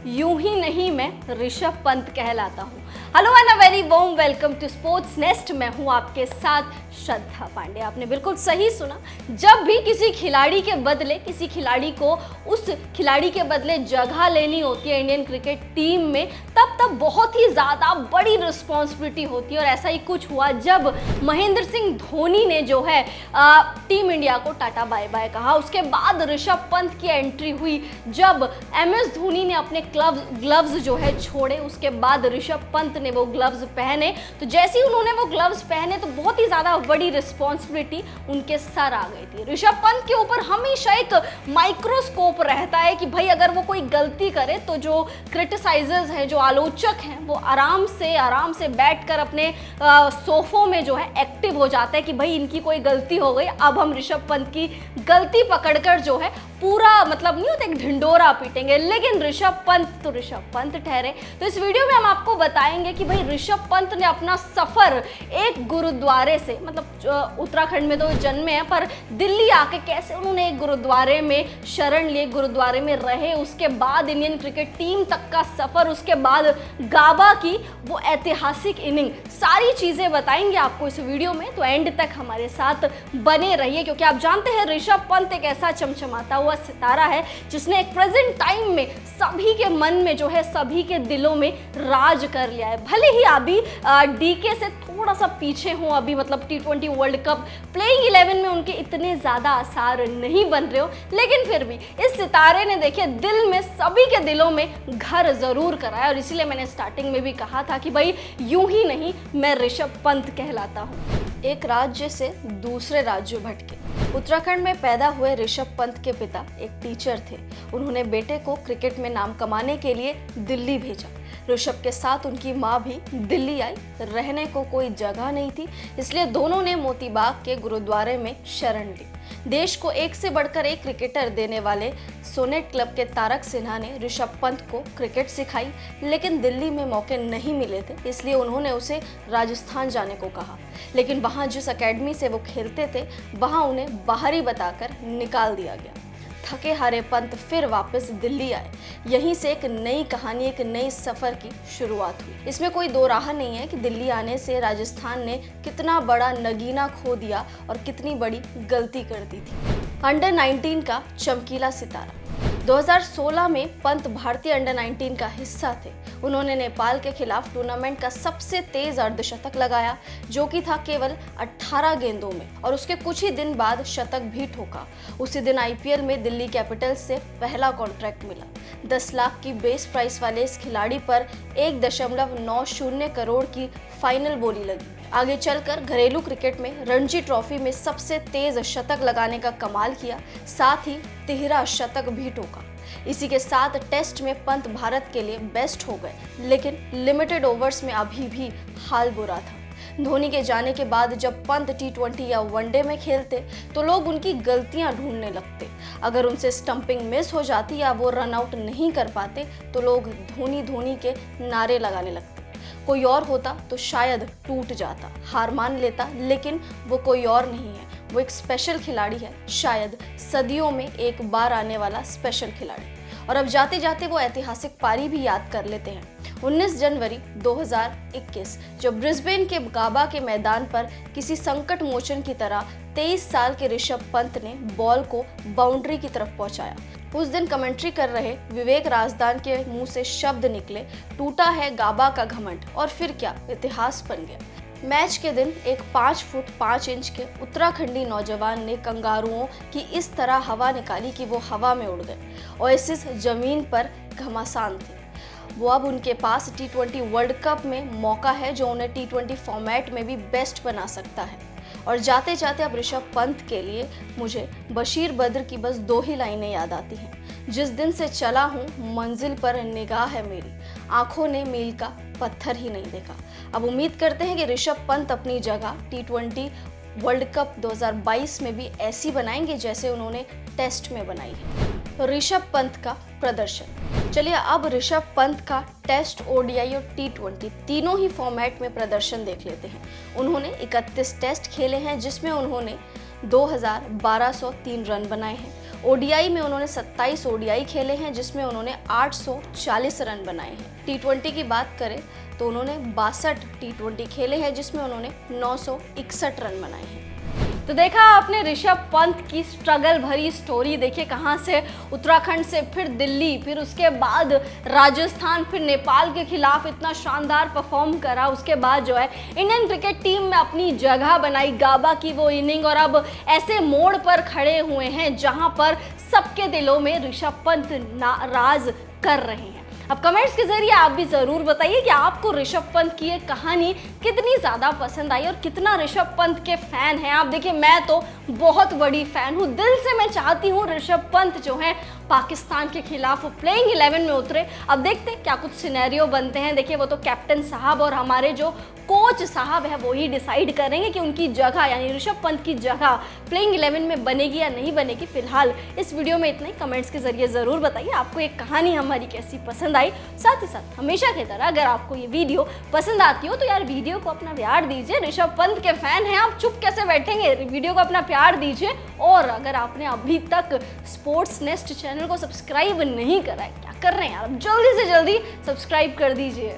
यूं ही नहीं मैं ऋषभ पंत कहलाता हूँ। Hello and a very warm welcome to Sports Nest. मैं हूँ आपके साथ श्रद्धा पांडे। आपने बिल्कुल सही सुना। जब भी किसी खिलाड़ी के बदले किसी खिलाड़ी को उस खिलाड़ी के बदले जगह लेनी होती है इंडियन क्रिकेट टीम में, तब बहुत ही ज़्यादा बड़ी रिस्पॉन्सिबिलिटी होती है। और ऐसा ही कुछ हुआ जब महेंद्र सिंह धोनी ने जो है टीम इंडिया को टाटा बाय बाय कहा। उसके बाद ऋषभ पंत की एंट्री हुई जब MS धोनी ने अपने ग्लव्स जो है छोड़े। उसके बाद ऋषभ पंत ने वो ग्लव्स पहने। तो जैसे ही उन्होंने वो ग्लव्स पहने तो बहुत ही ज़्यादा बड़ी रिस्पॉन्सिबिलिटी उनके सर आ गई थी। ऋषभ पंत के ऊपर हमेशा एक माइक्रोस्कोप रहता है कि भाई अगर वो कोई गलती करे तो जो क्रिटिसाइजर्स हैं, जो आलोचक हैं, वो आराम से बैठकर अपने सोफों में जो है एक्टिव हो जाता है कि भाई इनकी कोई गलती हो गई, अब हम ऋषभ पंत की गलती पकड़कर जो है पूरा मतलब नहीं होता एक ढिंडोरा पीटेंगे। लेकिन ऋषभ पंत ठहरे। तो इस वीडियो में हम आपको बताएंगे कि भाई ऋषभ पंत ने अपना सफर एक गुरुद्वारे से, मतलब उत्तराखंड में तो जन्मे हैं पर दिल्ली आके कैसे उन्होंने एक गुरुद्वारे में शरण लिए, गुरुद्वारे में रहे, उसके बाद इंडियन क्रिकेट टीम तक का सफर, उसके बाद गाबा की वो ऐतिहासिक इनिंग, सारी चीजें बताएंगे आपको इस वीडियो में। तो एंड तक हमारे साथ बने रहिए, क्योंकि आप जानते हैं ऋषभ पंत एक ऐसा चमचमाता हुआ सितारा है जिसने एक प्रेजेंट टाइम में सभी के मन में जो है, सभी के दिलों में राज कर लिया है। भले ही अभी DK से थोड़ा सा पीछे हो, अभी मतलब T20 वर्ल्ड कप प्लेइंग 11 में उनके इतने ज़्यादा आसार नहीं बन रहे हो, लेकिन फिर भी इस सितारे ने देखिए दिल में, सभी के दिलों में घर ज़रूर कराया। और इसीलिए मैंने स्टार्टिंग में भी कहा था कि भाई यूं ही नहीं मैं ऋषभ पंत कहलाता हूँ। एक राज्य से दूसरे राज्य भटके। उत्तराखंड में पैदा हुए ऋषभ पंत के पिता एक टीचर थे। उन्होंने बेटे को क्रिकेट में नाम कमाने के लिए दिल्ली भेजा। ऋषभ के साथ उनकी माँ भी दिल्ली आई। रहने को कोई जगह नहीं थी, इसलिए दोनों ने मोती बाग के गुरुद्वारे में शरण ली। देश को एक से बढ़कर एक क्रिकेटर देने वाले सोनेट क्लब के तारक सिन्हा ने ऋषभ पंत को क्रिकेट सिखाई, लेकिन दिल्ली में मौके नहीं मिले थे, इसलिए उन्होंने उसे राजस्थान जाने को कहा। लेकिन वहाँ जिस एकेडमी से वो खेलते थे वहाँ उन्हें बाहरी बताकर निकाल दिया गया। थके हारे पंत फिर वापस दिल्ली आए। यहीं से एक नई कहानी, एक नई सफ़र की शुरुआत हुई। इसमें कोई दो राह नहीं है कि दिल्ली आने से राजस्थान ने कितना बड़ा नगीना खो दिया और कितनी बड़ी गलती कर दी थी। अंडर 19 का चमकीला सितारा। 2016 में पंत भारतीय अंडर 19 का हिस्सा थे। उन्होंने नेपाल के खिलाफ टूर्नामेंट का सबसे तेज अर्धशतक लगाया, जो कि था केवल 18 गेंदों में, और उसके कुछ ही दिन बाद शतक भी ठोका। उसी दिन IPL में दिल्ली कैपिटल्स से पहला कॉन्ट्रैक्ट मिला। 10 लाख की बेस प्राइस वाले इस खिलाड़ी पर 1.90 करोड़ की फाइनल बोली लगी। आगे चलकर घरेलू क्रिकेट में रणजी ट्रॉफी में सबसे तेज शतक लगाने का कमाल किया, साथ ही 13 शतक भी ठोका। इसी के साथ टेस्ट में पंत भारत के लिए बेस्ट हो गए, लेकिन लिमिटेड ओवर्स में अभी भी हाल बुरा था। धोनी के जाने के बाद जब पंत T20 या वनडे में खेलते तो लोग उनकी गलतियां ढूंढने लगते। अगर उनसे स्टंपिंग मिस हो जाती या वो रन आउट नहीं कर पाते तो लोग धोनी के नारे लगाने लगते। कोई और होता तो शायद टूट जाता, हार मान लेता, लेकिन वो कोई और नहीं है, वो एक स्पेशल खिलाड़ी है, शायद सदियों में एक बार आने वाला स्पेशल खिलाड़ी। और अब जाते जाते वो ऐतिहासिक पारी भी याद कर लेते हैं। 19 जनवरी 2021 जब ब्रिस्बेन के गाबा के मैदान पर किसी संकट मोचन की तरह 23 साल के ऋषभ पंत ने बॉल को बाउंड्री की तरफ पहुंचाया। उस दिन कमेंट्री कर रहे विवेक राजदान के मुंह से शब्द निकले, टूटा है गाबा का घमंड, और फिर क्या, इतिहास बन गया। मैच के दिन एक 5 फुट 5 इंच के उत्तराखंडी नौजवान ने कंगारुओं की इस तरह हवा निकाली कि वो हवा में उड़ गए। ओएसिस जमीन पर घमासान थे। वो अब उनके पास T20 वर्ल्ड कप में मौका है जो उन्हें T20 फॉर्मेट में भी बेस्ट बना सकता है। और जाते जाते अब ऋषभ पंत के लिए मुझे बशीर बद्र की बस 2 ही लाइनें याद आती हैं। जिस दिन से चला हूँ मंजिल पर निगाह है मेरी, आंखों ने मील का पत्थर ही नहीं देखा। अब उम्मीद करते हैं कि ऋषभ पंत अपनी जगह T20 वर्ल्ड कप 2022 में भी ऐसी बनाएंगे जैसे उन्होंने टेस्ट में बनाई है। ऋषभ पंत का प्रदर्शन। चलिए अब ऋषभ पंत का टेस्ट, ODI और T20 तीनों ही फॉर्मेट में प्रदर्शन देख लेते हैं। उन्होंने 31 टेस्ट खेले हैं जिसमें उन्होंने 2,1203 रन बनाए हैं। ओडीआई में उन्होंने 27 ओडीआई खेले हैं जिसमें उन्होंने 840 रन बनाए हैं। टी20 की बात करें तो उन्होंने 62 टी20 खेले हैं जिसमें उन्होंने 961 रन बनाए हैं। तो देखा आपने ऋषभ पंत की स्ट्रगल भरी स्टोरी, देखिए कहाँ से उत्तराखंड से फिर दिल्ली, फिर उसके बाद राजस्थान, फिर नेपाल के खिलाफ इतना शानदार परफॉर्म करा, उसके बाद जो है इंडियन क्रिकेट टीम में अपनी जगह बनाई, गाबा की वो इनिंग, और अब ऐसे मोड़ पर खड़े हुए हैं जहां पर सबके दिलों में ऋषभ पंत राज कर रहे हैं। अब कमेंट्स के जरिए आप भी ज़रूर बताइए कि आपको ऋषभ पंत की ये कहानी कितनी ज़्यादा पसंद आई और कितना ऋषभ पंत के फ़ैन हैं आप। देखिए मैं तो बहुत बड़ी फ़ैन हूँ, दिल से मैं चाहती हूँ ऋषभ पंत जो है पाकिस्तान के खिलाफ प्लेइंग 11 में उतरे। अब देखते हैं क्या कुछ सिनेरियो बनते हैं। देखिए वो तो कैप्टन साहब और हमारे जो कोच साहब है वो ही डिसाइड करेंगे कि उनकी जगह यानी ऋषभ पंत की जगह प्लेइंग 11 में बनेगी या नहीं बनेगी। फिलहाल इस वीडियो में इतना ही। कमेंट्स के जरिए ज़रूर बताइए आपको एक कहानी हमारी कैसी पसंद आई। साथ ही साथ हमेशा की तरह अगर आपको ये वीडियो पसंद आती हो तो यार वीडियो को अपना प्यार दीजिए। ऋषभ पंत के फैन हैं आप, चुप कैसे बैठेंगे, वीडियो को अपना प्यार दीजिए। और अगर आपने अभी तक स्पोर्ट्स नेस्ट चैनल को सब्सक्राइब नहीं करा है, क्या कर रहे हैं यार, जल्दी से जल्दी सब्सक्राइब कर दीजिए।